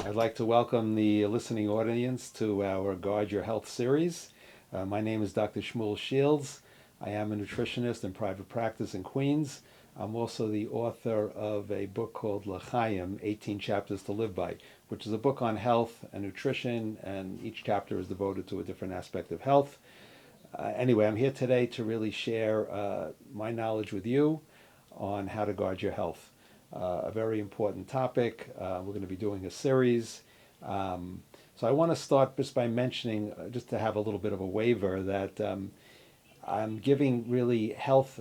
I'd like to welcome the listening audience to our Guard Your Health series. My name is Dr. Shmuel Shields. I am a nutritionist in private practice in Queens. I'm also the author of a book called L'Chaim, 18 Chapters to Live By, which is a book on health and nutrition, and each chapter is devoted to a different aspect of health. Anyway, I'm here today to really share my knowledge with you on how to guard your health. A very important topic. We're going to be doing a series. So I want to start just by mentioning, just to have a little bit of a waiver, that I'm giving really health,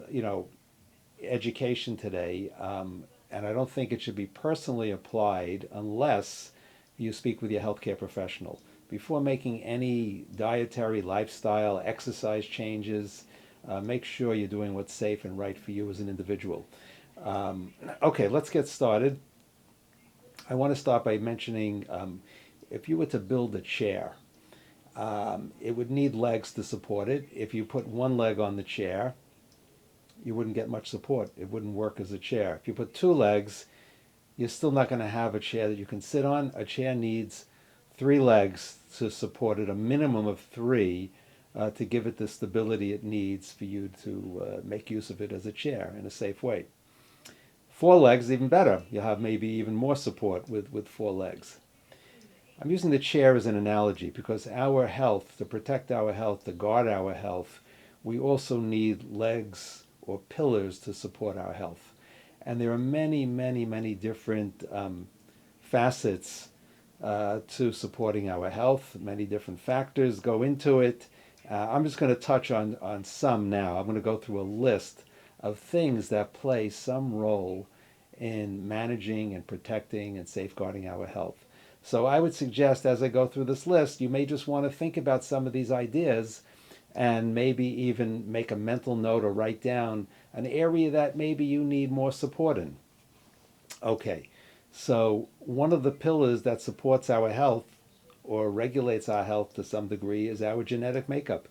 education today, and I don't think it should be personally applied unless you speak with your healthcare professional. Before making any dietary, lifestyle, exercise changes, make sure you're doing what's safe and right for you as an individual. Okay, let's get started. I want to start by mentioning if you were to build a chair, it would need legs to support it. If you put one leg on the chair, you wouldn't get much support. It wouldn't work as a chair. If you put two legs, you're still not going to have a chair that you can sit on. A chair needs three legs to support it, a minimum of three, to give it the stability it needs for you to make use of it as a chair in a safe way. Four legs, even better. You'll have maybe even more support with four legs. I'm using the chair as an analogy because our health, to protect our health, to guard our health, we also need legs or pillars to support our health. And there are many, many, many different facets to supporting our health. Many different factors go into it. I'm just going to touch on some now. I'm going to go through a list of things that play some role in managing and protecting and safeguarding our health. So I would suggest, as I go through this list, you may just want to think about some of these ideas and maybe even make a mental note or write down an area that maybe you need more support in. Okay, so one of the pillars that supports our health or regulates our health to some degree is our genetic makeup.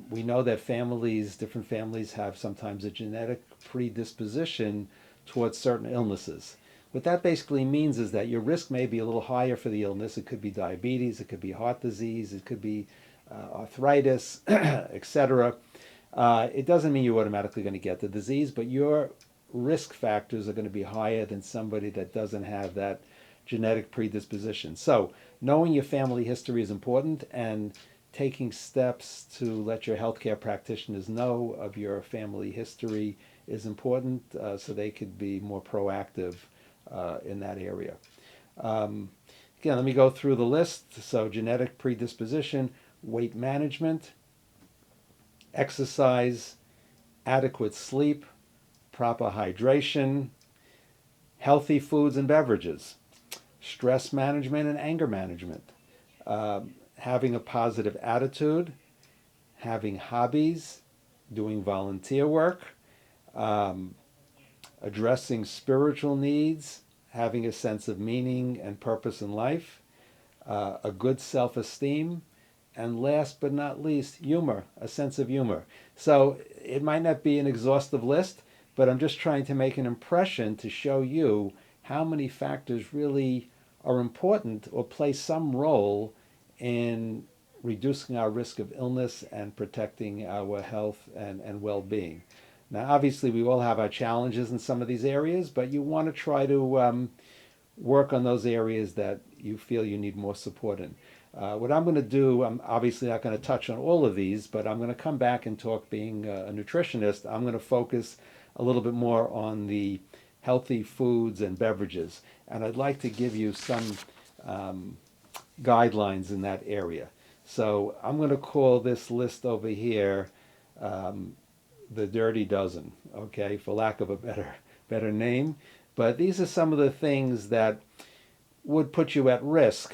We know that different families have sometimes a genetic predisposition towards certain illnesses. What that basically means is that your risk may be a little higher for the illness. It could be diabetes, it could be heart disease, it could be arthritis, etc. It doesn't mean you're automatically going to get the disease, but your risk factors are going to be higher than somebody that doesn't have that genetic predisposition. So knowing your family history is important, and taking steps to let your healthcare practitioners know of your family history is important, so they could be more proactive in that area. Again, let me go through the list. So genetic predisposition, weight management, exercise, adequate sleep, proper hydration, healthy foods and beverages, stress management and anger management, having a positive attitude, having hobbies, doing volunteer work, addressing spiritual needs, having a sense of meaning and purpose in life, a good self-esteem, and last but not least, humor, a sense of humor. So it might not be an exhaustive list, but I'm just trying to make an impression to show you how many factors really are important or play some role in reducing our risk of illness and protecting our health and well-being. Now, obviously, we all have our challenges in some of these areas, but you want to try to work on those areas that you feel you need more support in. What I'm going to do, I'm obviously not going to touch on all of these, but I'm going to come back and talk, being a nutritionist, I'm going to focus a little bit more on the healthy foods and beverages. And I'd like to give you some guidelines in that area. So I'm going to call this list over here the Dirty Dozen, okay, for lack of a better name. But these are some of the things that would put you at risk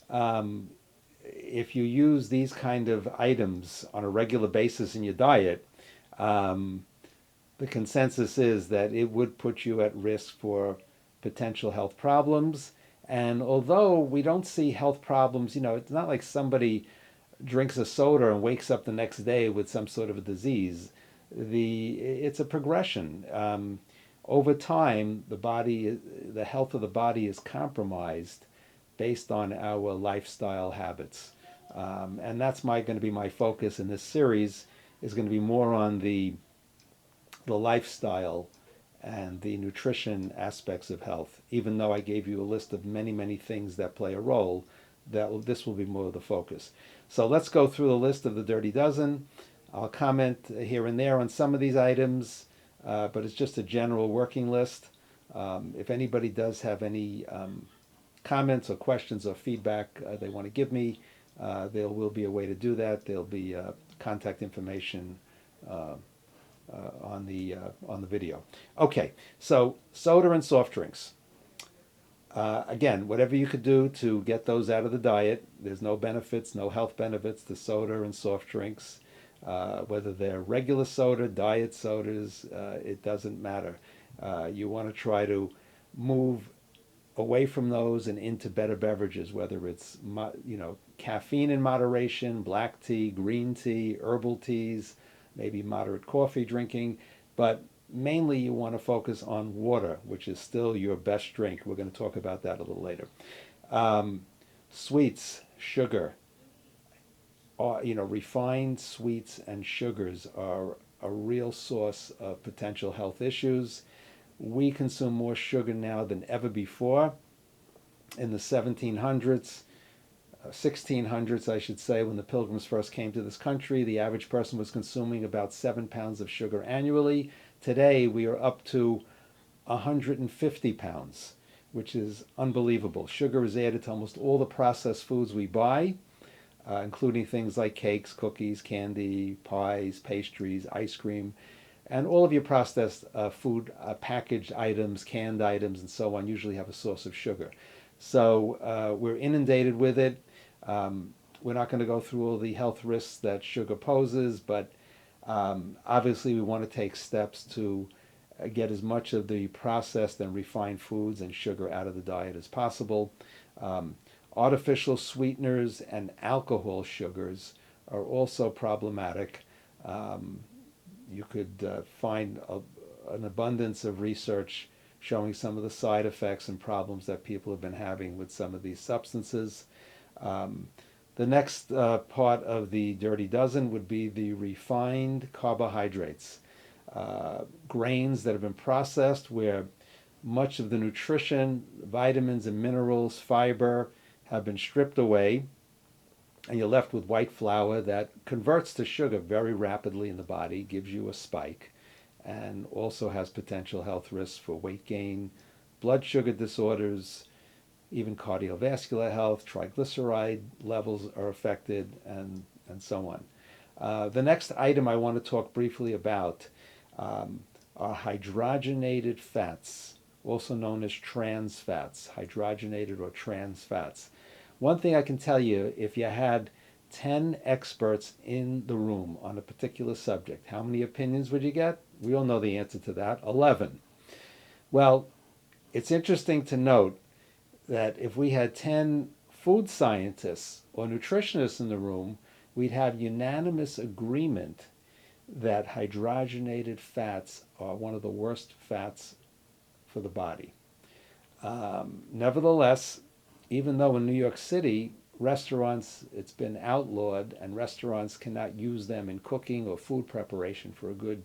if you use these kind of items on a regular basis in your diet. The consensus is that it would put you at risk for potential health problems. And although we don't see health problems, it's not like somebody drinks a soda and wakes up the next day with some sort of a disease. It's a progression. Over time, the health of the body is compromised based on our lifestyle habits. And that's going to be my focus in this series, is going to be more on the lifestyle and the nutrition aspects of health. Even though I gave you a list of many, many things that play a role, this will be more of the focus. So let's go through the list of the Dirty Dozen. I'll comment here and there on some of these items, but it's just a general working list. If anybody does have any comments or questions or feedback they want to give me, there will be a way to do that. There'll be contact information on the video. Okay, so soda and soft drinks. Again, whatever you could do to get those out of the diet. There's no benefits, no health benefits to soda and soft drinks. Whether they're regular soda, diet sodas, it doesn't matter. You want to try to move away from those and into better beverages, whether it's caffeine in moderation, black tea, green tea, herbal teas, maybe moderate coffee drinking, but mainly you want to focus on water, which is still your best drink. We're going to talk about that a little later. Sweets, sugar, refined sweets and sugars are a real source of potential health issues. We consume more sugar now than ever before. In the 1700s, 1600s, I should say, when the Pilgrims first came to this country, the average person was consuming about 7 pounds of sugar annually. Today, we are up to 150 pounds, which is unbelievable. Sugar is added to almost all the processed foods we buy, including things like cakes, cookies, candy, pies, pastries, ice cream, and all of your processed food, packaged items, canned items, and so on usually have a source of sugar. So we're inundated with it. We're not going to go through all the health risks that sugar poses, but obviously we want to take steps to get as much of the processed and refined foods and sugar out of the diet as possible. Artificial sweeteners and alcohol sugars are also problematic. You could find an abundance of research showing some of the side effects and problems that people have been having with some of these substances. The next part of the Dirty Dozen would be the refined carbohydrates, grains that have been processed where much of the nutrition, vitamins and minerals, fiber have been stripped away, and you're left with white flour that converts to sugar very rapidly in the body, gives you a spike, and also has potential health risks for weight gain, blood sugar disorders, even cardiovascular health, triglyceride levels are affected, and so on. The next item I want to talk briefly about are hydrogenated fats, also known as trans fats, hydrogenated or trans fats. One thing I can tell you, if you had 10 experts in the room on a particular subject, how many opinions would you get? We all know the answer to that, 11. Well, it's interesting to note that if we had 10 food scientists or nutritionists in the room, we'd have unanimous agreement that hydrogenated fats are one of the worst fats for the body. Nevertheless, even though in New York City, restaurants, it's been outlawed and restaurants cannot use them in cooking or food preparation for a good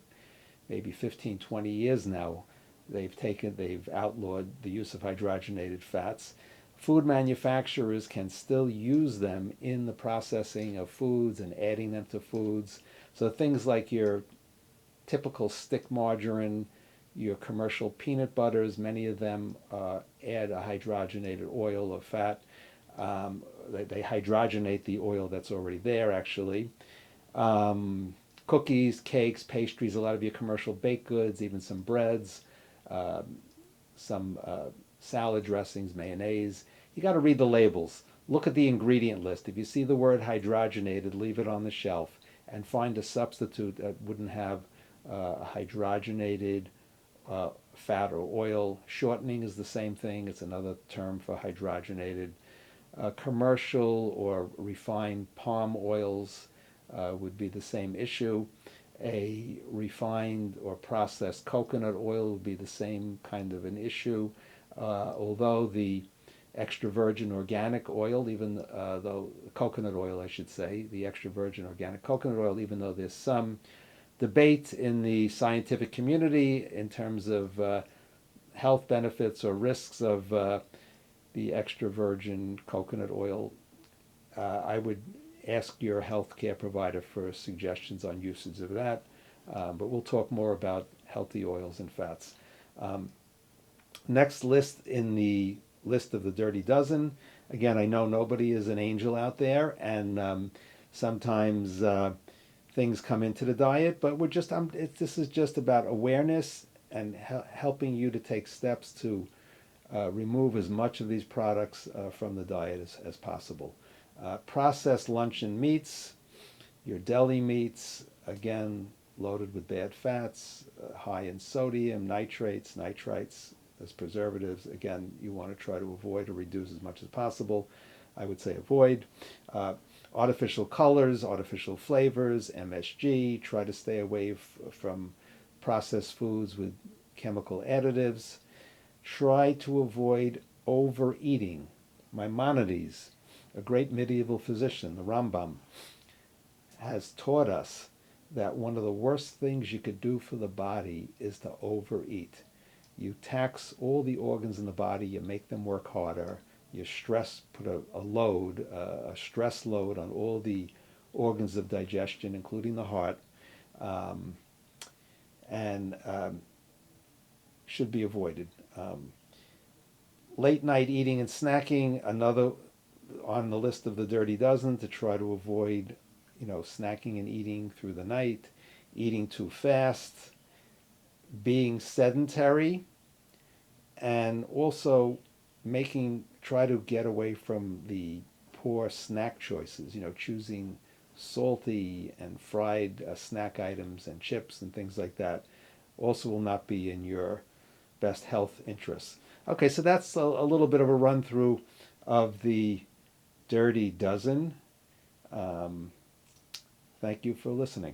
maybe 15, 20 years now, they've outlawed the use of hydrogenated fats. Food manufacturers can still use them in the processing of foods and adding them to foods. So things like your typical stick margarine, your commercial peanut butters, many of them add a hydrogenated oil or fat. They hydrogenate the oil that's already there, actually. Cookies, cakes, pastries, a lot of your commercial baked goods, even some breads, some salad dressings, mayonnaise. You got to read the labels. Look at the ingredient list. If you see the word hydrogenated, leave it on the shelf and find a substitute that wouldn't have hydrogenated fat or oil. Shortening is the same thing. It's another term for hydrogenated. Commercial or refined palm oils would be the same issue. A refined or processed coconut oil would be the same kind of an issue. Although the extra virgin organic oil, even though coconut oil, I should say, the extra virgin organic coconut oil, even though there's some debate in the scientific community in terms of health benefits or risks of the extra virgin coconut oil. I would ask your healthcare provider for suggestions on usage of that. But we'll talk more about healthy oils and fats. Um, Next list in the list of the dirty dozen. Again, I know nobody is an angel out there, and sometimes things come into the diet, but this is just about awareness and helping you to take steps to remove as much of these products from the diet as possible. Processed luncheon meats, your deli meats, again, loaded with bad fats, high in sodium, nitrates, nitrites as preservatives. Again, you want to try to avoid or reduce as much as possible. I would say avoid. Artificial colors, artificial flavors, MSG. Try to stay away from processed foods with chemical additives. Try to avoid overeating. Maimonides, a great medieval physician, the Rambam, has taught us that one of the worst things you could do for the body is to overeat. You tax all the organs in the body, you make them work harder, you put a stress load on all the organs of digestion, including the heart, and should be avoided. Late night eating and snacking, another on the list of the dirty dozen, to try to avoid, snacking and eating through the night, eating too fast, being sedentary, and also try to get away from the poor snack choices, choosing salty and fried snack items and chips and things like that also will not be in your best health interests. Okay, so that's a little bit of a run through of the dirty dozen. Thank you for listening.